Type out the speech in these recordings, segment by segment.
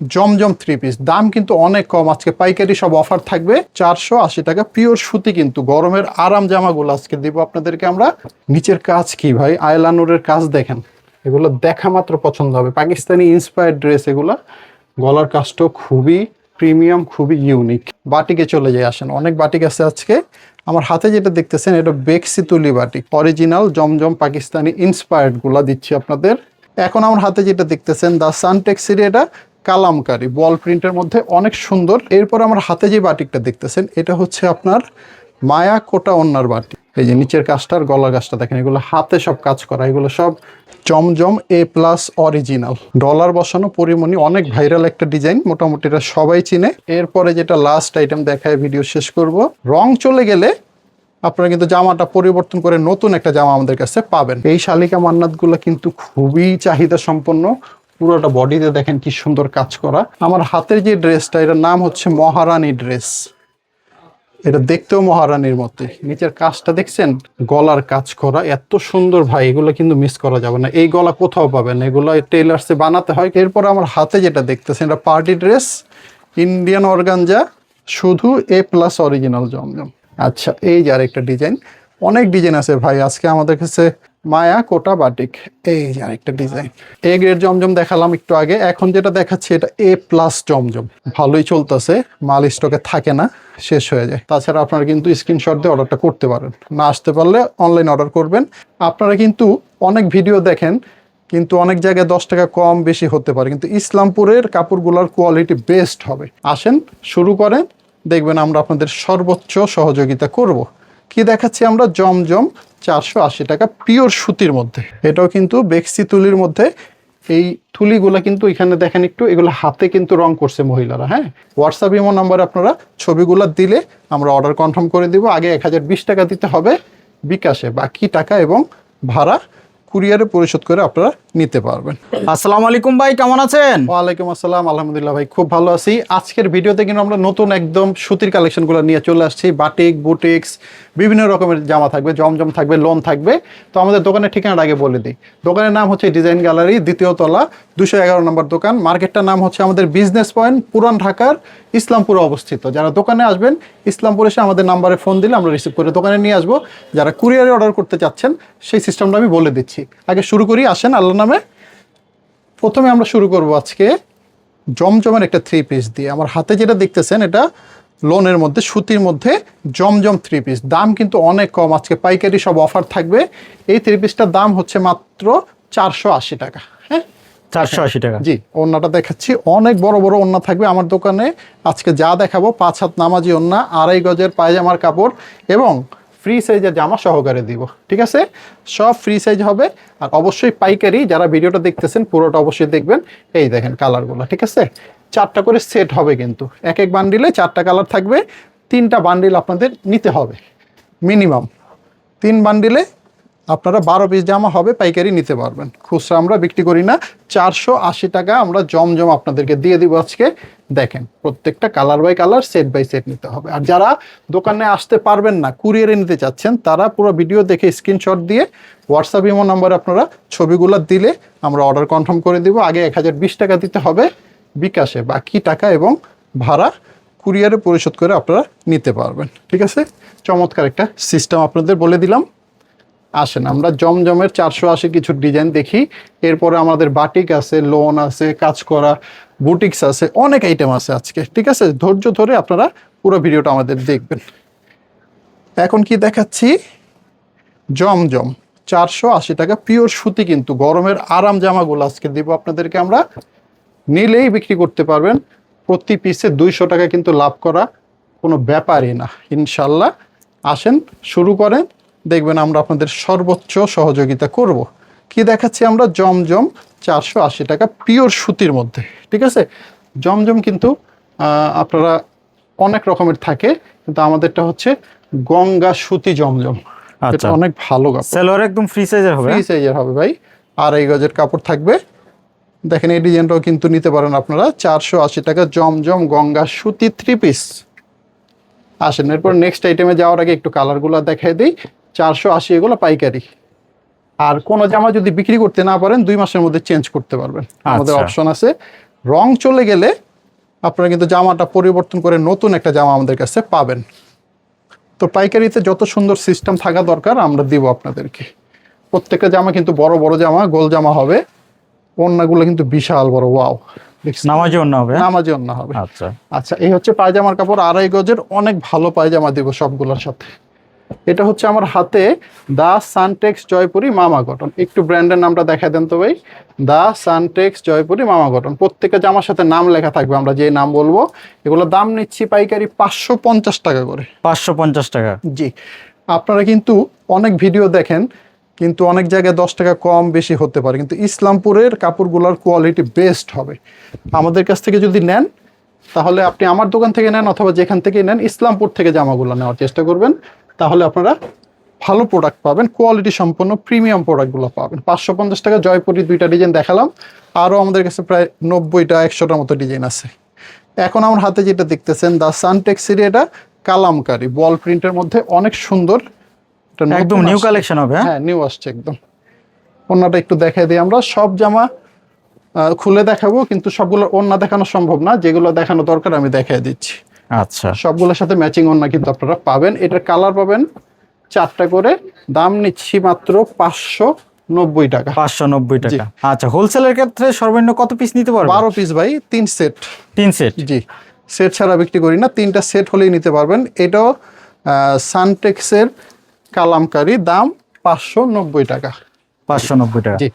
জমজম three piece দাম কিন্তু অনেক কম। আজকে পাইকারি সব অফার থাকবে 480 টাকা। পিওর সুতি, কিন্তু গরমের আরাম জামাগুলো আজকে দিব আপনাদেরকে আমরা। নিচের কাজ কি ভাই, আয়লানুরের কাজ দেখেন, এগুলো দেখা মাত্র পছন্দ হবে। পাকিস্তানি ইন্সপায়ার্ড ড্রেস এগুলা। গলার কাজটাও খুবই প্রিমিয়াম, খুবই ইউনিক। বাটিকে চলে যায়, আসেন অনেক বাটিক আছে আজকে। আমার হাতে যেটা দেখতেছেন এটা বেক্সি তুলি বাটিক, অরিজিনাল জমজম পাকিস্তানি ইন্সপায়ার্ড গুলা দিচ্ছি আপনাদের। এখন আমার হাতে যেটা দেখতেছেন দা সানটেক্সের, এটা কালামকারি বল প্রিন্টের মধ্যে অনেক সুন্দর। এরপর আমার হাতে যে বাটিকটা দেখতেছেন এটা হচ্ছে আপনার মায়া কোটা ওন্নার বাটিক। এই যে নিচের কাজটা আর গলার কাজটা দেখেন, এগুলো হাতে সব কাজ করা, এগুলো সব জমজম A+ অরিজিনাল। ডলার বসানো পরিমণি, অনেক ভাইরাল একটা ডিজাইন, মোটামুটি এটা সবাই চিনে। এরপরে যেটা লাস্ট আইটেম দেখায় ভিডিও শেষ করব। রং চলে গেলে আপনারা কিন্তু জামাটা পরিবর্তন করে নতুন একটা জামা আমাদের কাছে পাবেন। এই শালিকা মান্নাতগুলো কিন্তু খুবই চাহিদা সম্পন্ন। পুরোটা বডিতে দেখেন কি সুন্দর কাজ করা। আমার হাতের যে ড্রেসটা, এটার নাম হচ্ছে মহারানী ড্রেস। এটা দেখতেও মহারানীর মতোই। নিচের কাজটা দেখছেন, গলার কাজ করা এত সুন্দর ভাই, এগুলো কিন্তু মিস করা যাবে না। এই গলা কোথাও পাবেন, এগুলো টেইলার্সে বানাতে হয়। এরপর আমার হাতে যেটা দেখতেছেন এটা পার্টি ড্রেস, ইন্ডিয়ান অর্গানজা, শুধু A+ অরিজিনাল জমজম। আচ্ছা, এই যে আরেকটা ডিজাইন, অনেক ডিজাইন আছে ভাই আজকে আমাদের কাছে। মায়া কোটা বাটিক, এই যে আরেকটা ডিজাইন। এ গ্রেড জমজম দেখালাম একটু আগে, এখন যেটা দেখাচ্ছি এটা A+ জমজম। ভালোই চলতেছে, মাল স্টকে থাকে না, শেষ হয়ে যায়। তাছাড়া আপনারা কিন্তু স্ক্রিনশট দিয়ে অর্ডারটা করতে পারেন, না আসতে পারলে অনলাইন অর্ডার করবেন। আপনারা কিন্তু অনেক ভিডিও দেখেন, কিন্তু অনেক জায়গায় 10 টাকা কম বেশি হতে পারে, কিন্তু ইসলামপুরের কাপড়গুলোর কোয়ালিটি বেস্ট হবে। আসেন শুরু করেন, দেখবেন আমরা আপনাদের সর্বোচ্চ সহযোগিতা করব। কি দেখাচ্ছি আমরা, জমজম 480 টাকা পিওর সুতির মধ্যে। এটাও কিন্তু বেক্সি তুলির মধ্যে। এই তুলিগুলা কিন্তু এখানে দেখেন একটু, এগুলো হাতে কিন্তু রং করছে মহিলারা। হ্যাঁ, হোয়াটসঅ্যাপ ইমো নাম্বারে আপনারা ছবিগুলো দিলে আমরা অর্ডার কনফার্ম করে দিব। আগে 1020 টাকা দিতে হবে বিকাশে, বাকি টাকা এবং ভাড়া কুরিয়ারে পরিশোধ করে আপনারা নিতে পারবেন। আসসালামু আলাইকুম ভাই, কেমন আছেন? ওয়ালাইকুম আসসালাম, আলহামদুলিল্লাহ ভাই খুব ভালো আছি। আজকের ভিডিওতে কিন্তু আমরা নতুন একদম সুতির কালেকশনগুলো নিয়ে চলে আসছি। বাটিক, বুটিক্স, বিভিন্ন রকমের জামা থাকবে, জমজম থাকবে, লোন থাকবে। তো আমাদের দোকানের ঠিকানাটা আগে বলে দিই। দোকানের নাম হচ্ছে ডিজাইন গ্যালারি, 2য় তলা, 211 নম্বর দোকান। মার্কেটটার নাম হচ্ছে আমাদের বিজনেস পয়েন্ট, পুরান ঢাকার ইসলামপুরে অবস্থিত। যারা দোকানে আসবেন, ইসলামপুর এসে আমাদের নাম্বারে ফোন দিলে আমরা রিসিভ করে দোকানে নিয়ে আসবো। যারা কুরিয়ারে অর্ডার করতে চাচ্ছেন, সেই সিস্টেমটা আমি বলে দিচ্ছি। আগে শুরু করি, আসেন আল্লাহর নামে। প্রথমে আমরা শুরু করব আজকে জমজমের একটা থ্রি পিস দিয়ে। আমার হাতে যেটা দেখতেছেন এটা লোনের মধ্যে, সুতির মধ্যে জমজম থ্রি পিস। দাম কিন্তু অনেক কম, আজকে পাইকারি সব অফার থাকবে। এই থ্রি পিসটার দাম হচ্ছে মাত্র 480 টাকা। হ্যাঁ, 480 টাকা। জি, ওড়নাটা দেখাচ্ছি, অনেক বড় বড় ওড়না থাকবে আমার দোকানে। আজকে যা দেখাবো 5 হাত নামাজি ওড়না, 2.5 গজের পায়জামার কাপড় এবং ফ্রি সাইজের জামা সহকারে দিব। ঠিক আছে, সব ফ্রি সাইজ হবে। আর অবশ্যই পাইকারি, যারা ভিডিওটা দেখতেছেন পুরোটা অবশ্যই দেখবেন। এই দেখেন কালারগুলো, ঠিক আছে, 4টা করে সেট হবে, কিন্তু এক এক বান্ডিলে 4টা কালার থাকবে। 3টা বান্ডিল আপনাদের নিতে হবে মিনিমাম। 3 বান্ডিলে আপনারা 12 পিস জামা হবে, পাইকারি নিতে পারবেন। খুচরা আমরা বিক্রি করি না। 480 টাকা আমরা জমজম আপনাদেরকে দিয়ে দিব আজকে। দেখেন, প্রত্যেকটা colour by colour, set by set নিতে হবে। আর যারা দোকানে আসতে পারবেন না, কুরিয়ারে নিতে চাচ্ছেন, তারা পুরো ভিডিও দেখে স্ক্রিনশট দিয়ে হোয়াটসঅ্যাপ ইমো নাম্বারে আপনারা ছবিগুলো দিলে আমরা অর্ডার কনফার্ম করে দিব। আগে 1020 টাকা দিতে হবে বিকাশে, বাকি টাকা এবং ভাড়া কুরিয়ারে পরিশোধ করে আপনারা নিতে পারবেন। ঠিক আছে, চমৎকার একটা সিস্টেম আপনাদের বলে দিলাম। আসেন আমরা জমজমের 480 কিছু ডিজাইন দেখি। এরপরে আমাদের বাটিক আছে, লোন আছে, কাজ করা, বুটিক্স আছে, অনেক আইটেম আছে আজকে। ঠিক আছে, ধৈর্য ধরে আপনারা পুরো ভিডিওটা আমাদের দেখবেন। এখন কি দেখাচ্ছি, জমজম 480 টাকা পিওর সুতি, কিন্তু গরমের আরাম জামাগুলো আজকে দিব আপনাদেরকে আমরা। নিলেই বিক্রি করতে পারবেন। প্রতি পিসে 200 টাকা কিন্তু লাভ করা কোনো ব্যাপারই না ইনশাল্লাহ। আসেন শুরু করেন, দেখবেন আমরা আপনাদের সর্বোচ্চ সহযোগিতা করব। কি দেখাচ্ছি আমরা, জমজম 480 টাকা পিওর সুতির মধ্যে। ঠিক আছে, জমজম কিন্তু আপনারা অনেক রকমের থাকে, কিন্তু আমাদেরটা হচ্ছে গঙ্গা সুতি জমজম। এটা অনেক ভালো কাপড়, সেলোয়ার একদম ফ্রি সাইজের হবে। ফ্রি সাইজের হবে ভাই, 2.5 গজের কাপড় থাকবে। দেখেন এই ডিজাইনটাও কিন্তু নিতে পারেন আপনারা। 480 টাকা জমজম গঙ্গা সুতি থ্রি পিস। আসেন এরপর নেক্সট আইটেমে যাওয়ার আগে একটু কালারগুলো দেখাই দিই। 480 এগুলো পাইকারি। আর কোন জামা যদি বিক্রি করতে না পারেন 2 মাসের মধ্যে চেঞ্জ করতে পারবেন, আমাদের অপশন আছে। রং চলে গেলে আপনারা কিন্তু জামাটা পরিবর্তন করে নতুন একটা জামা আমাদের কাছে পাবেন। তো পাইকারিতে যত সুন্দর সিস্টেম থাকা দরকার আমরা দিব আপনাদেরকে। প্রত্যেকটা জামা কিন্তু বড় বড় জামা, গোল জামা হবে। ওড়নাগুলো কিন্তু বিশাল বড়, ওয়াও। নামাজি ওড়না হবে? নামাজি ওড়না হবে। আচ্ছা আচ্ছা, এই হচ্ছে পায়জামার কাপড়, 2.5 গজের অনেক ভালো পায়জামা দিব সবগুলোর সাথে। এটা হচ্ছে আমার হাতে দা সানটেক্স জয়পুরি মামা কটন। একটু ব্র্যান্ডের নামটা দেখা দেন তো ভাই। দা সানটেক্স জয়পুরি মামা কটন। প্রত্যেকটা জামার সাথে নাম লেখা থাকবে, আমরা যে নাম বলবো। এগুলোর দাম নিচ্ছি পাইকারি 550 টাকা করে। 550 টাকা? জি। আপনারা কিন্তু অনেক ভিডিও দেখেন, কিন্তু অনেক জায়গায় 10 টাকা কম বেশি হতে পারে, কিন্তু ইসলামপুরের কাপড়গুলোর কোয়ালিটি বেস্ট হবে। আমাদের কাছ থেকে যদি নেন, তাহলে আপনি আমার দোকান থেকে নেন অথবা যেখান থেকে নেন, ইসলামপুর থেকে জামাগুলো নেওয়ার চেষ্টা করবেন। তাহলে আপনারা ভালো প্রোডাক্ট পাবেন, কোয়ালিটি সম্পন্ন প্রিমিয়াম প্রোডাক্টগুলো পাবেন। 550 টাকা জয়পুরি 2টা ডিজাইন দেখালাম, আরও আমাদের কাছে প্রায় 90টা 100টার মতো ডিজাইন আছে। এখন আমার হাতে যেটা দেখতেছেন দা সানটেক্সের, এটা কালামকারি বল প্রিন্টের মধ্যে অনেক সুন্দর। এটা একদম নিউ কালেকশন হবে? হ্যাঁ, নিউ আসছে একদম। ওড়নাটা একটু দেখাই দিই। আমরা সব জামা খুলে দেখাবো, কিন্তু সবগুলো ওড়না দেখানো সম্ভব না, যেগুলো দেখানো দরকার আমি দেখাই দিচ্ছি। আচ্ছা, সবগুলোর সাথে ম্যাচিং ওড়না কিন্তু আপনারা পাবেন। এটার কালার পাবেন 4টা করে। দাম নিচ্ছি মাত্র 590 টাকা। 590 টাকা। আচ্ছা, হোলসেলের ক্ষেত্রে সর্বনিম্ন কত পিস নিতে পারবে? 12 পিস ভাই, 3 সেট। 3 সেট? জি, সেট ছাড়া বিক্রি করি না, 3টা সেট হলেই নিতে পারবেন। এটাও সানটেক্সের কালামকারি, দাম 590 টাকা। 590 টাকা? জি।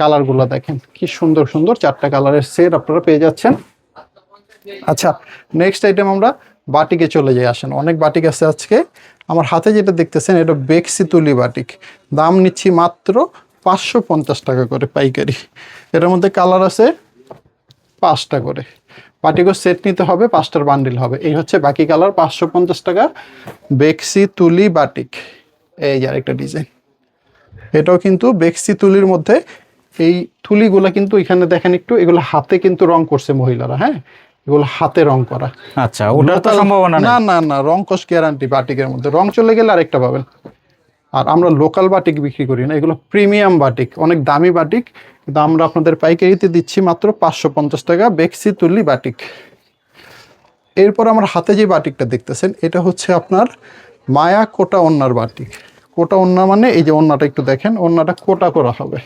কালারগুলো দেখেন কি সুন্দর সুন্দর, 4টা কালারের সেট আপনারা পেয়ে যাচ্ছেন। আচ্ছা, নেক্সট আইটেম আমরা বাটিকে চলে যাই। আসেন, অনেক বাটিক আছে আজকে। আমার হাতে যেটা দেখতেছেন এটা বেক্সি তুলি বাটিক। দাম নিচ্ছি মাত্র 550 টাকা করে পাইকারি। এটার মধ্যে কালার আছে 5টা করে। বাটিকও সেট নিতে হবে, 5টার বান্ডিল হবে। এই হচ্ছে বাকি কালার, 550 টাকা বেক্সি তুলি বাটিক। এই যে আরেকটা ডিজাইন, এটাও কিন্তু বেক্সি তুলির মধ্যে। এই তুলিগুলা কিন্তু এখানে দেখেন একটু, এগুলো হাতে কিন্তু রং করছে মহিলারা। হ্যাঁ, এগুলো হাতে রং করা। আচ্ছা, ওটার তো সম্ভাবনা নেই? না না না, রং কস গ্যারান্টি। বাটিকের মধ্যে রং চলে গেলে আরেকটা পাবেন। আর আমরা লোকাল বাটিক বিক্রি করি না, এগুলো প্রিমিয়াম বাটিক, অনেক দামি বাটিক, কিন্তু আমরা আপনাদের পাইকারিতে দিচ্ছি মাত্র 550 টাকা বেক্সি তুলি বাটিক। এরপর আমার হাতে যে বাটিকটা দেখতেছেন এটা হচ্ছে আপনার মায়া কোটা ওন্নার বাটিক। কোটা ওন্না মানে এই যে ওন্নাটা একটু দেখেন, ওন্নাটা কোটা করা হবে।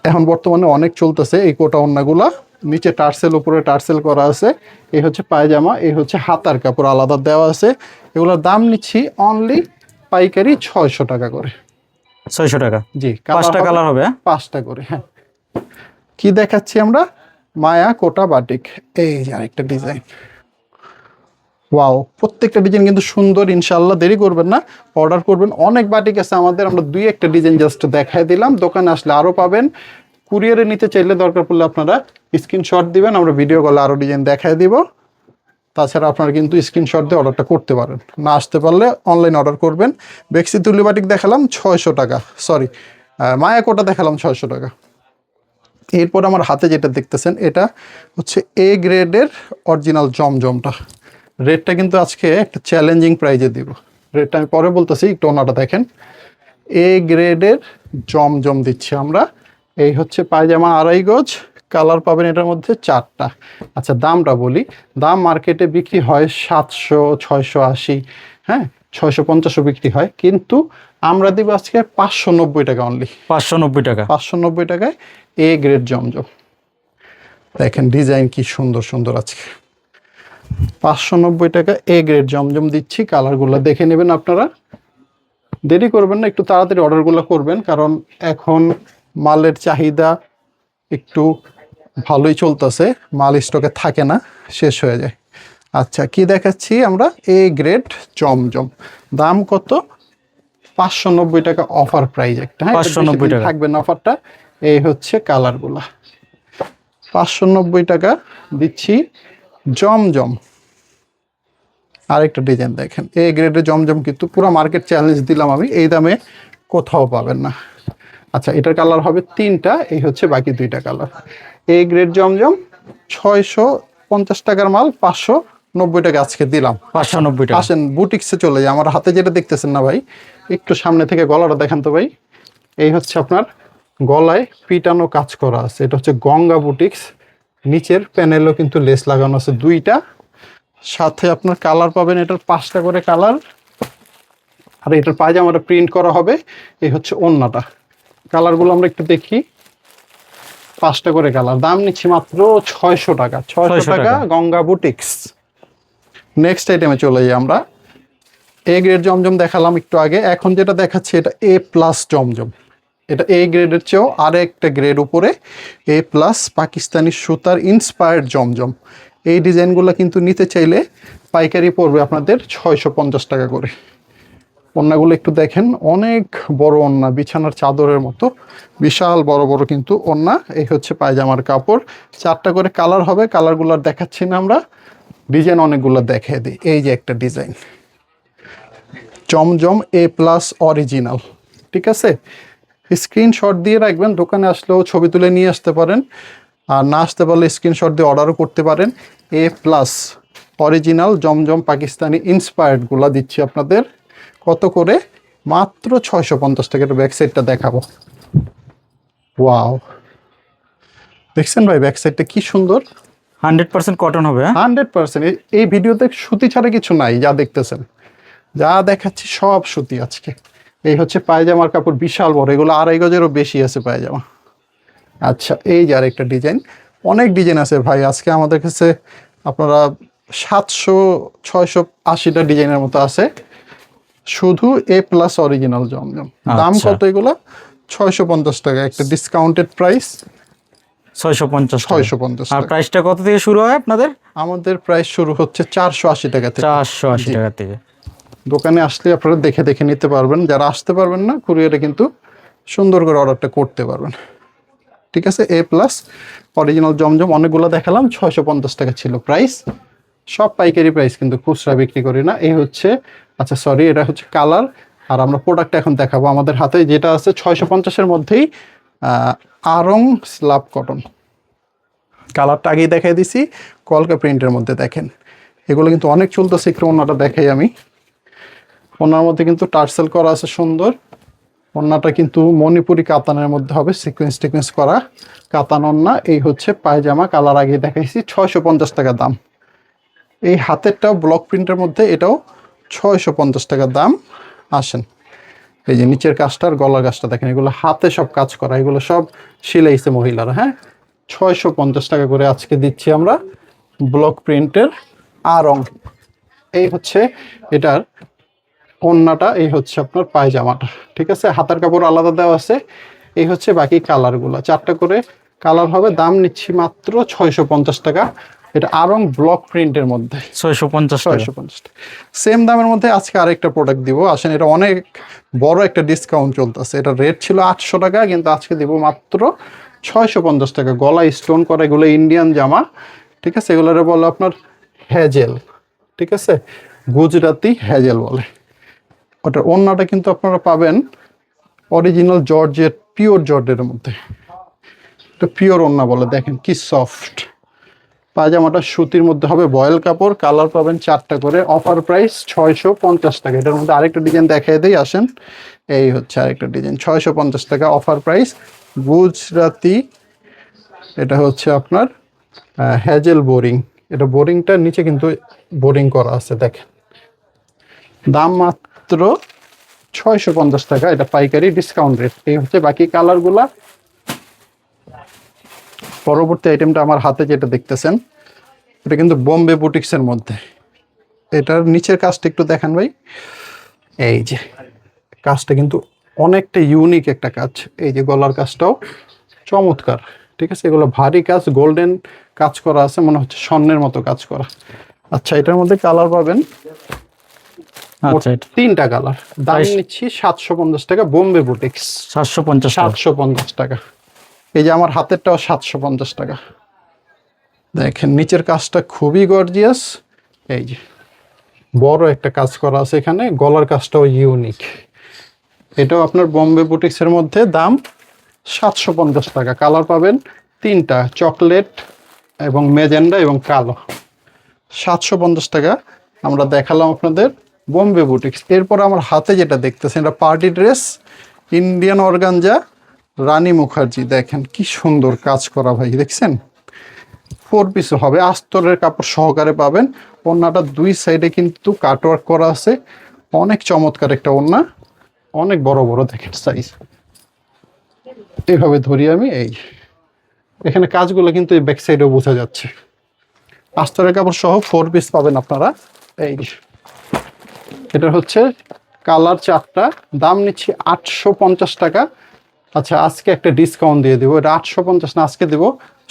এখন বর্তমানে অনেক চলতেছে এই কোটা ওন্নাগুলা। নিচে টার্সেল, উপরে টার্সেল করা আছে। এই হচ্ছে পায়জামা, এই হচ্ছে হাতার কাপড় আলাদা দেওয়া আছে। এগুলোর দাম নিচ্ছি অনলি পাইকারি 600 টাকা করে। 600 টাকা? জি। 5টা কালার হবে? 5টা করে, হ্যাঁ। কি দেখাচ্ছি আমরা? মায়া কোটা বাটিক। এই যে আরেকটা ডিজাইন, ওয়াও। প্রত্যেকটা ডিজাইন কিন্তু সুন্দর। ইনশাল্লাহ দেরি করবেন না, অর্ডার করবেন। অনেক বাটিক আছে আমাদের, আমরা 2-1টা ডিজাইন জাস্ট দেখাই দিলাম। দোকানে আসলে আরও পাবেন। কুরিয়ারে নিতে চাইলে দরকার পড়লে আপনারা স্ক্রিনশট দিবেন, আমরা ভিডিও কলে আরও ডিজাইন দেখাই দিব। তাছাড়া আপনারা কিন্তু স্ক্রিনশট দিয়ে অর্ডারটা করতে পারেন। না আসতে পারলে অনলাইন অর্ডার করবেন। বেক্সি তুলি বাটিক দেখালাম 600 টাকা, সরি মায়া কোটা দেখালাম 600 টাকা। এরপর আমার হাতে যেটা দেখতেছেন এটা হচ্ছে এ গ্রেডের অরিজিনাল জমজমটা। রেটটা কিন্তু আজকে একটা চ্যালেঞ্জিং প্রাইজে দিব। রেটটা আমি পরে বলতেছি, একটু ওনাটা দেখেন। এ গ্রেডের জমজম দিচ্ছি আমরা। এই হচ্ছে পায়জামা 2.5 গজ, কালার পাবেন এটার মধ্যে 4টা। আচ্ছা, দামটা বলি। দাম মার্কেটে বিক্রি হয় 700, 680, হ্যাঁ 650ও বিক্রি হয়, কিন্তু আমরা দিব আজকে 590 টাকা অনলি। 590 টাকা? 590 টাকায় এ গ্রেড জমজম। দেখেন ডিজাইন কি সুন্দর সুন্দর আজকে। 590 টাকা এ গ্রেড জমজম দিচ্ছি। কালারগুলো দেখে নেবেন আপনারা, দেরি করবেন না, একটু তাড়াতাড়ি অর্ডারগুলো করবেন, কারণ এখন মালের চাহিদা একটু ভালোই চলতেছে। মাল স্টকে থাকে না, শেষ হয়ে যায়। আচ্ছা, কি দেখাচ্ছি আমরা? এ গ্রেড জমজম। দাম কত? 590 টাকা অফার প্রাইস একটা। হ্যাঁ, 590 টাকা থাকবে না অফারটা। এই হচ্ছে কালারগুলা, 590 টাকা দিচ্ছি জমজম। আরেকটা ডিজাইন দেখেন, এ গ্রেডের জমজম, কিন্তু পুরো মার্কেট চ্যালেঞ্জ দিলাম আমি, এই দামে কোথাও পাবেন না। আচ্ছা, এটার কালার হবে 3টা, এই হচ্ছে বাকি 2টা কালার। এ গ্রেড জমজম 650 টাকার মাল 590 টাকা আজকে দিলাম। 590 টাকা? আসেন বুটিক্সে চলে যায়। আমার হাতে যেটা দেখতেছেন না ভাই, একটু সামনে থেকে গলাটা দেখান তো ভাই। এই হচ্ছে আপনার গলায় পিটানো কাজ করা আছে। এটা হচ্ছে গঙ্গা বুটিক্স। নিচের প্যানেলও কিন্তু লেস লাগানো আছে দুইটা। সাথে আপনার কালার পাবেন, এটার 5টা করে কালার। আর এটার পায়জামাটা প্রিন্ট করা হবে। এই হচ্ছে ওড়নাটা। কালারগুলো আমরা একটু দেখি। 5টা করে কালার, দাম নিচ্ছি মাত্র 600 টাকা। 600 টাকা, গঙ্গা বুটিক্স। নেক্সট আইটেমে চলে যাই আমরা। এ গ্রেড জমজম দেখালাম একটু আগে, এখন যেটা দেখাচ্ছি এটা এ প্লাস জমজম। এটা এ গ্রেডের চেয়েও আরেকটা গ্রেড উপরে, এ প্লাস পাকিস্তানি সুতার ইন্সপায়ার্ড জমজম। এই ডিজাইনগুলো কিন্তু নিতে চাইলে পাইকারি পড়বে আপনাদের 650 টাকা করে। ওড়নাগুলো একটু দেখেন, অনেক বড় ওড়না, বিছানার চাদরের মতো বিশাল বড় বড় কিন্তু ওড়না। এই হচ্ছে পায়জামার কাপড়। 4টা করে কালার হবে, কালারগুলো দেখাচ্ছি না আমরা, ডিজাইন অনেকগুলো দেখিয়ে দিই। এই যে একটা ডিজাইন জমজম এ প্লাস অরিজিনাল, ঠিক আছে। স্ক্রিনশট দিয়ে রাখবেন, দোকানে আসলেও ছবি তুলে নিয়ে আসতে পারেন, আর না আসতে পারলে স্ক্রিনশট দিয়ে অর্ডারও করতে পারেন। এ প্লাস অরিজিনাল জমজম পাকিস্তানি ইন্সপায়ার্ডগুলো দিচ্ছি আপনাদের কত করে, মাত্র 650 টাকা। ব্যাক সাইডটা দেখাবো। ওয়াও, দেখছেন ভাই ব্যাক সাইডটা কি সুন্দর। 100% কটন হবে। 100%। এই ভিডিওতে সুতি ছাড়া কিছু নাই, যা দেখতেছেন, যা দেখাচ্ছি সব সুতি আজকে। এই হচ্ছে পায়জামার কাপড়, বিশাল বড়, এগুলো 2.5 গজেরও বেশি আছে পায়জামা। আচ্ছা, এই যে আরেকটা ডিজাইন, অনেক ডিজাইন আছে ভাই আজকে আমাদের কাছে। আপনারা 700-680টা ডিজাইনের মতো আছে, শুধু এ প্লাস অরিজিনাল জমজম। দাম কত এগুলো? 650 টাকা, একটা ডিসকাউন্টেড প্রাইস 650 650 আর টাকা। প্রাইসটা কত থেকে শুরু হয় আপনাদের? আমাদের প্রাইস শুরু হচ্ছে 480 টাকা থেকে। 480 টাকা থেকে। দোকানে আসলে আপনারা দেখে দেখে নিতে পারবেন, যারা আসতে পারবেন না কুরিয়ারে কিন্তু সুন্দর করে অর্ডারটা করতে পারবেন, ঠিক আছে। এ প্লাস অরিজিনাল জমজম অনেকগুলো দেখালাম, 650 টাকা ছিল প্রাইস। সব পাইকারি প্রাইস, কিন্তু খুচরা বিক্রি করি না। এই হচ্ছে, আচ্ছা সরি, এটা হচ্ছে কালার। আর আমরা প্রোডাক্ট এখন দেখাবো। আমাদের হাতে যেটা আছে 650-এর মধ্যেই আরং স্ল্যাব কটন, কালারটা আগেই দেখাই দিছি, কলকা প্রিন্টের মধ্যে দেখেন। এগুলো কিন্তু অনেক চলতেছে, একটু ওনাটা দেখাই আমি। ওনার মধ্যে কিন্তু টার্সেল করা আছে সুন্দর। ওন্নাটা কিন্তু মণিপুরি কাতানের মধ্যে হবে, সিকোয়েন্স টিকোয়েন্স করা কাতান ওন্না। এই হচ্ছে পায়জামা, কালার আগে দেখাইছি, 650 টাকা দাম। এই হাতেরটাও ব্লক প্রিন্টের মধ্যে, এটাও 650 টাকা দাম। আসেন, এই যে নিচের কাজটা আর গলার কাজটা দেখেন, এগুলো হাতে সব কাজ করা, এগুলো সব সিলাইছে মহিলারা। হ্যাঁ, 650 টাকা করে আজকে দিচ্ছি আমরা ব্লক প্রিন্টের আরং। এই হচ্ছে এটার ওন্নাটা, এই হচ্ছে আপনার পায়জামাটা, ঠিক আছে। হাতার কাপড় আলাদা দেওয়া আছে। এই হচ্ছে বাকি কালারগুলো, 4টা করে কালার হবে। দাম নিচ্ছি মাত্র 650 টাকা। এটা আরং ব্লক প্রিন্টের মধ্যে 650 টাকা। 650 টাকা। সেম দামের মধ্যে আজকে আরেকটা প্রোডাক্ট দিব, আসেন। এটা অনেক বড় একটা ডিসকাউন্ট চলতেছে। এটা রেট ছিল 800 টাকা, কিন্তু আজকে দিব মাত্র 650 টাকা। গলা স্টোন করা, এগুলো ইন্ডিয়ান জামা, ঠিক আছে। এগুলোরে বলে আপনার হ্যাজেল, ঠিক আছে, গুজরাতি হ্যাজেল বলে। ওটার ওন্নাটা কিন্তু আপনারা পাবেন অরিজিনাল জর্জেট, পিওর জর্জেটের মধ্যে। এটা পিওর ওন্না বলে, দেখেন কি সফট। পায়জামাটা সুতির মধ্যে হবে, বয়েল কাপড়। কালার পাবেন 4টা করে, অফার প্রাইস 650 টাকা। এটার মধ্যে আরেকটা ডিজাইন দেখাই দিই, আসেন। এই হচ্ছে আরেকটা ডিজাইন, 650 টাকা অফার প্রাইস। গুজরাতি, এটা হচ্ছে আপনার হ্যাজেল বোরিং। এটা বোরিংটার নিচে কিন্তু বোরিং করা আছে, দেখেন। দাম মাত্র 650 টাকা, এটা পাইকারি ডিসকাউন্ট রেট। এই হচ্ছে বাকি কালারগুলা। পরবর্তী আইটেমটা আমার হাতে যেটা দেখতেছেন, এটা কিন্তু বোম্বে বুটিক্সের মধ্যে। এটার নিচের কাজটা একটু দেখান ভাই। এই যে কাজটা কিন্তু অনেকটা ইউনিক একটা কাজ। এই যে গলার কাজটাও চমৎকার, ঠিক আছে। এগুলো ভারী কাজ, গোল্ডেন কাজ করা আছে, মনে হচ্ছে স্বর্ণের মতো কাজ করা। আচ্ছা, এটার মধ্যে কালার পাবেন আচ্ছা, এটা 3টা কালার। দাম নিচ্ছি 750 টাকা, বোম্বে বুটিক্স 750 টাকা। 750 টাকা। এই যে আমার হাতেরটাও 750 টাকা। দেখেন নিচের কাজটা খুবই গর্জিয়াস। এই যে বড় একটা কাজ করা আছে এখানে, গলার কাজটাও ইউনিক। এটাও আপনার বোম্বে বুটিক্সের মধ্যে, দাম 750 টাকা। কালার পাবেন 3টা, চকলেট এবং মেজেন্ডা এবং কালো। 750 টাকা আমরা দেখালাম আপনাদের বোম্বে বুটিক্স। এরপর আমার হাতে যেটা দেখতেছেন, এটা পার্টি ড্রেস, ইন্ডিয়ান অর্গানজা, রানী মুখার্জি, দেখেন কি সুন্দর কাজ করা ভাই, দেখছেন? 4 পিস হবে, আস্তরের কাপড় সহকারে পাবেন। ওড়নাটা দুই সাইডে কিন্তু কাটওয়ার্ক করা আছে, অনেক চমৎকার একটা ওড়না, অনেক বড় বড় দেখেন সাইজ। এইভাবে ধরি আমি, এই এখানে কাজগুলো কিন্তু এই ব্যাক সাইডেও বোঝা যাচ্ছে। আস্তরের কাপড় সহ 4 পিস পাবেন আপনারা। এই এটা হচ্ছে কালার 4টা, দাম নিচ্ছি 850 টাকা। আচ্ছা, আজকে একটা ডিসকাউন্ট দিয়ে দেবো, এটা 850 না, আজকে দেবো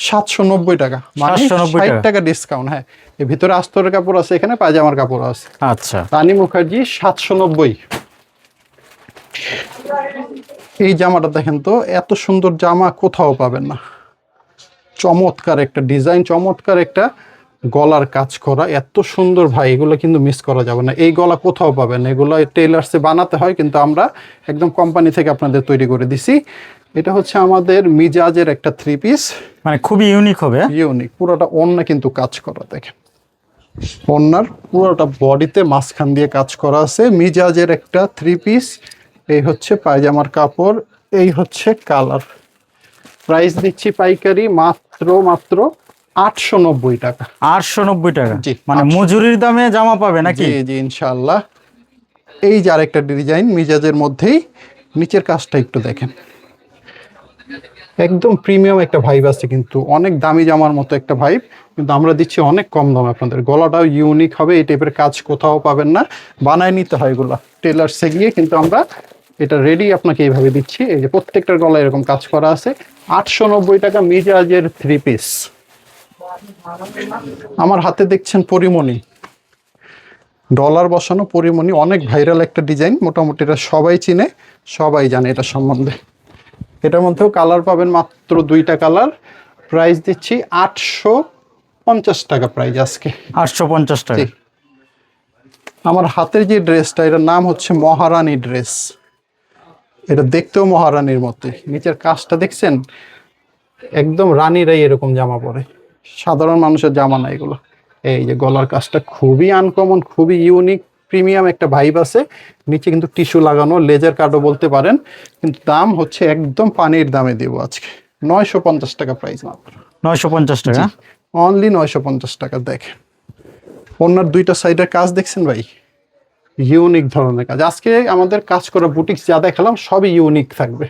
790 টাকা, মানে 790 60 টাকা ডিসকাউন্ট। হ্যাঁ, এর ভিতরে আস্তরের কাপড় আছে, এখানে পায়জামার কাপড় আছে। আচ্ছা, রানী মুখার্জি 790। এই জামাটা দেখেন তো, এত সুন্দর জামা কোথাও পাবেন না। চমৎকার একটা ডিজাইন, চমৎকার একটা গলার কাজ করা, এত সুন্দর ভাই, এগুলো কিন্তু মিস করা যাবে না। এই গলা কোথাও পাবেন না, এগুলো টেইলার্সে বানাতে হয়, কিন্তু আমরা একদম কোম্পানি থেকে আপনাদের তৈরি করে দিছি। এটা হচ্ছে আমাদের মিজাজের একটা 3 পিস, মানে খুবই ইউনিক হবে। ইউনিক। পুরোটা ওড়না কিন্তু কাজ করা, দেখেন ওড়নার পুরোটা বডিতে মাঝখান দিয়ে কাজ করা আছে। মিজাজের একটা 3 পিস। এই হচ্ছে পায়জামার কাপড়, এই হচ্ছে কালার। প্রাইস দিচ্ছি পাইকারি মাত্র 890 টাকা। 890 টাকা, জি, মানে 800 মজুরির দামে জামা পাবে নাকি? জি জি, ইনশাআল্লাহ। এই যে আরেকটা ডিজাইন মিজাজের মধ্যেই, নিচের কাজটা একটু দেখেন, একদম প্রিমিয়াম একটা ভাইব আছে, কিন্তু অনেক দামি জামার মতো একটা ভাইব, কিন্তু আমরা দিচ্ছি অনেক কম দামে আপনাদের। গলাটাও ইউনিক হবে, এই টাইপের কাজ কোথাও পাবেন না, বানায় নিতে হয় এগুলো টেলার্সে গিয়ে, কিন্তু আমরা এটা রেডি আপনাকে এইভাবে দিচ্ছি। এই যে প্রত্যেকটার গলায় এরকম কাজ করা আছে। 890 টাকা মিজাজের 3 পিস। আমার হাতে দেখছেন পরিমণি, ডলার বসানো পরিমণি, অনেক ভাইরাল একটা ডিজাইন, মোটামুটি এটা সবাই চিনে, সবাই জানে এটা সম্বন্ধে। এটার মধ্যেও কালার পাবেন মাত্র 2টা কালার। প্রাইস দিচ্ছি 850 টাকা প্রাইস আজকে। 850 টাকা। জি। আমার হাতের যে ড্রেসটা, এটার নাম হচ্ছে মহারানী ড্রেস। এটা দেখতেও মহারানীর মতোই, নিচের কাজটা দেখছেন, একদম রানীরাই এরকম জামা পরে, সাধারণ মানুষের জামা না এগুলো। এই যে গলার কাজটা খুবই আনকমন, খুবই ইউনিক, প্রিমিয়াম একটা ভাইব আছে। নিচে কিন্তু টিস্যু লাগানো, লেজার কাটও বলতে পারেন, কিন্তু দাম হচ্ছে একদম পানির দামে দেবো আজকে। 950 টাকা প্রাইস মাত্র। 950 টাকা। অনলি 950 টাকা। দেখেন ওনার দুইটা সাইডের কাজ দেখছেন ভাই, ইউনিক ধরনের কাজ। আজকে আমাদের কাজ করা বুটিক্স যা দেখালাম সবই ইউনিক থাকবে।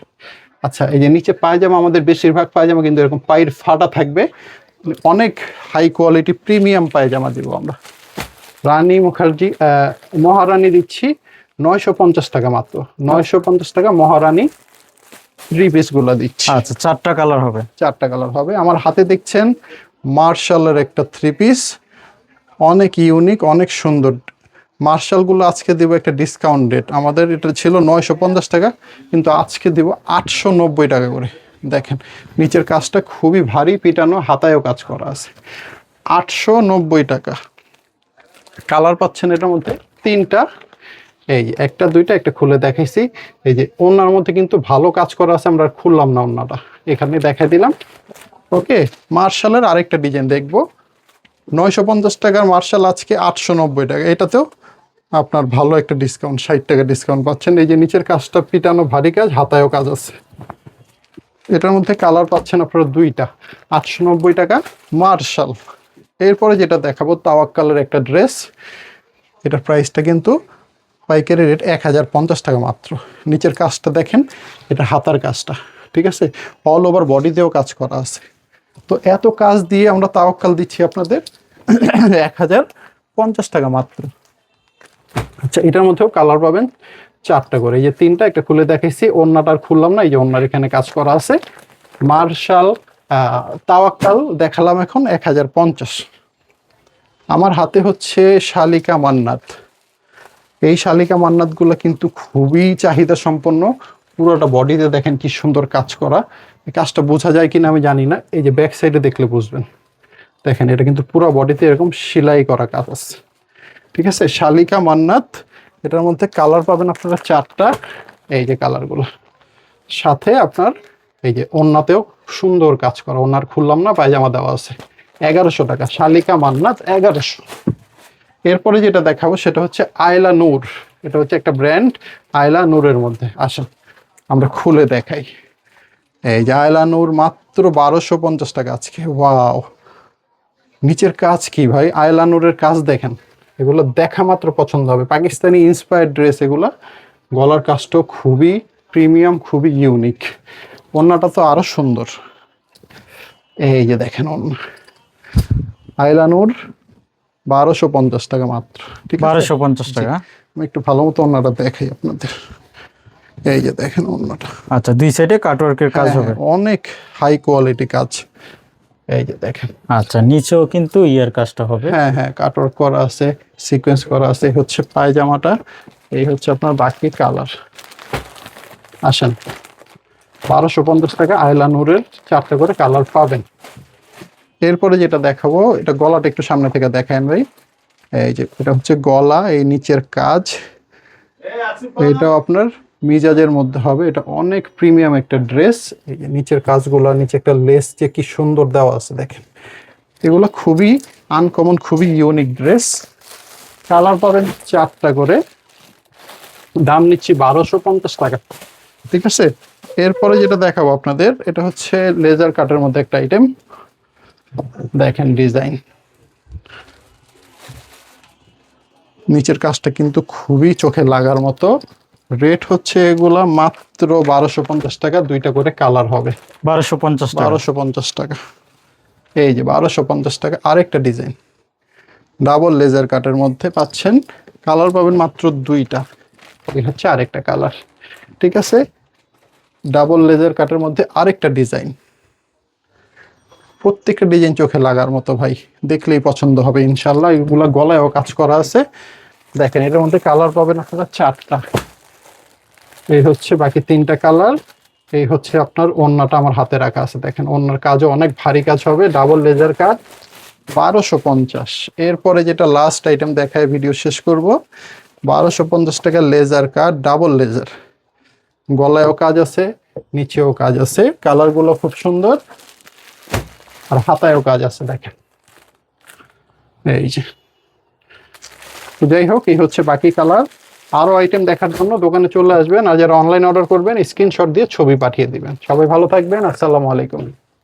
আচ্ছা, এই যে নিচে পায়জামা, আমাদের বেশিরভাগ পায়জামা কিন্তু এরকম পায়ের ফাটা থাকবে, অনেক হাই কোয়ালিটি প্রিমিয়াম পায়জামা দিব আমরা। রানী মুখার্জি মহারানী দিচ্ছি 950 টাকা মাত্র। 950 টাকা মহারানী 3 পিস গুলা দিচ্ছি। আচ্ছা, 4টা কালার হবে। 4টা কালার হবে। আমার হাতে দেখছেন মার্শালের একটা 3 পিস, অনেক ইউনিক, অনেক সুন্দর। মার্শালগুলো আজকে দেবো একটা ডিসকাউন্ট রেট, আমাদের এটা ছিল 950 টাকা, কিন্তু আজকে দেবো 890 টাকা করে। দেখেন নিচের কাজটা খুবই ভারী, পিটানো, হাতায়ও কাজ করা আছে। 890 টাকা। কালার পাচ্ছেন এটার মধ্যে 3টা। এই যে একটা দুইটা একটা খুলে দেখাইছি। এই যে ওনার মধ্যে কিন্তু ভালো কাজ করা আছে, আমরা খুললাম না ওনাটা, এখানে দেখাই দিলাম। ওকে, মার্শালের আরেকটা ডিজাইন দেখবো। 950 টাকার মার্শাল আজকে 890 টাকা। এটাতেও আপনার ভালো একটা ডিসকাউন্ট, 60 টাকা ডিসকাউন্ট পাচ্ছেন। এই যে নিচের কাজটা পিটানো, ভারী কাজ, হাতায়ও কাজ আছে। এটার মধ্যে কালার পাচ্ছেন আপনারা 2টা। 890 টাকা মার্শাল। এরপরে যেটা দেখাবো তাওয়াক্কালের একটা ড্রেস, এটার প্রাইসটা কিন্তু পাইকারি রেট 1050 টাকা মাত্র। নিচের কাজটা দেখেন, এটা হাতার কাজটা, ঠিক আছে, অল ওভার বডিতেও কাজ করা আছে। তো এত কাজ দিয়ে আমরা তাওয়াক্কাল দিচ্ছি আপনাদের 1050 টাকা মাত্র। আচ্ছা, এটার মধ্যেও কালার পাবেন 4টা করে। এই যে 3টা, একটা খুলে দেখাইছি, ওড়নাটা আর খুললাম না, এই যে ওড়নার এখানে কাজ করা আছে। মার্শাল তাওয়াক্কাল দেখালাম এখন 1050। আমার হাতে হচ্ছে শালিকা মান্নাত। এই শালিকা মান্নাতগুলো কিন্তু খুবই চাহিদা সম্পন্ন, পুরোটা বডিতে দেখেন কি সুন্দর কাজ করা। এই কাজটা বোঝা যায় কিনা আমি জানি না, এই যে ব্যাক সাইডে দেখলে বুঝবেন। দেখেন এটা কিন্তু পুরো বডিতে এরকম সেলাই করা কাজ আছে, ঠিক আছে। শালিকা মান্নাত, এটার মধ্যে কালার পাবেন আপনারা 4টা। এই যে কালারগুলো, সাথে আপনার এই যে ওড়নাতেও সুন্দর কাজ করা, ওড়নার খুললাম না, পায়জামা দেওয়া আছে। 1100 টাকা শালিকা মান্নাত, 1100। এরপরে যেটা দেখাবো সেটা হচ্ছে আয়লা নূর। এটা হচ্ছে একটা ব্র্যান্ড, আয়লা নূরের মধ্যে। আসেন আমরা খুলে দেখাই। এই যে আয়লানুর মাত্র 1250 টাকা আজকে। ওয়াও, নিচের কাজ কি ভাই, আয়লানুরের কাজ দেখেন, এগুলো দেখা মাত্র পছন্দ হবে। পাকিস্তানি ইন্সপায়ার্ড ড্রেস এগুলা। গলার কাজটাও খুবই প্রিমিয়াম, খুবই ইউনিক। ওড়নাটা তো আরো সুন্দর। এই যে দেখেন ওড়না, আয়লানুর 1250 টাকা মাত্র। ঠিক আছে, 1250 টাকা। আমি একটু ভালো মতো ওড়নাটা দেখাই আপনাদের। এই যে দেখেন ওড়নাটা, আচ্ছা, দুই সাইডে কাটওয়ার্কের কাজ হবে। অনেক হাই কোয়ালিটি কাজ। এই যে দেখেন, আচ্ছা, নিচেও কিন্তু ইয়ার কাজটা হবে। হ্যাঁ হ্যাঁ, কাটওয়ার্ক করা আছে, সিকোয়েন্স করা আছে। এই হচ্ছে পায়জামাটা, এই হচ্ছে আপনার বাকি কালার। আসেন, 1250 টাকা আয়লানুরের 4টা করে কালার পাবেন। এরপরে যেটা দেখাবো, এটা গলাটা একটু সামনে থেকে দেখেন ভাই। এই যে এটা হচ্ছে গলা, এই নিচের কাজ, এটাও আপনার মিজাজের মধ্যে হবে। এটা অনেক প্রিমিয়াম একটা ড্রেস। এই যে নিচের কাজগুলো, নিচে একটা লেস যে কি সুন্দর দেওয়া আছে দেখেন। এগুলো খুবই আনকমন, খুবই ইউনিক ড্রেস। কালার পাবেন 4টা করে, দাম নিচ্ছি 1250 টাকা। ঠিক আছে, এরপরে যেটা দেখাবো আপনাদের, এটা হচ্ছে লেজার কাটের মধ্যে একটা আইটেম। দেখেন ডিজাইন, নিচের কাজটা কিন্তু খুবই চোখে লাগার মতো। রেট হচ্ছে এগুলা মাত্র 1250 টাকা, 2টা করে কালার হবে। 1250 টাকা। 1250 টাকা। এই যে 1250 টাকা আরেকটা ডিজাইন, ডাবল লেজার কাটের মধ্যে পাচ্ছেন। কালার পাবেন মাত্র 2টা। এই হচ্ছে আরেকটা কালার। ঠিক আছে, ডাবল লেজার কাটের মধ্যে আরেকটা ডিজাইন। প্রত্যেকটা ডিজাইন চোখে লাগার মতো ভাই, দেখলেই পছন্দ হবে ইনশাল্লাহ। এগুলা গলায়ও কাজ করা আছে। দেখেন, এটার মধ্যে কালার পাবেন আপনারা 4টা। এই হচ্ছে বাকি 3টা কালার। এই হচ্ছে আপনার ওড়নাটা আমার হাতে রাখা আছে, দেখেন ওড়নার কাজও অনেক ভারী কাজ হবে, ডাবল লেজার কাট, 1250। এরপরে যেটা লাস্ট আইটেম দেখায় ভিডিও শেষ করব, 1250 টাকা লেজার কাট, ডাবল লেজার, গলায়ও কাজ আছে, নিচেও কাজ আছে। কালারগুলো খুব সুন্দর, আর হাতায়ও কাজ আছে দেখেন। এই যে, যাই হোক, এই হচ্ছে বাকি কালার। আরো আইটেম দেখার জন্য দোকানে চলে আসবেন, আর যারা অনলাইন অর্ডার করবেন স্ক্রিনশট দিয়ে ছবি পাঠিয়ে দিবেন। সবাই ভালো থাকবেন, আসসালামু আলাইকুম।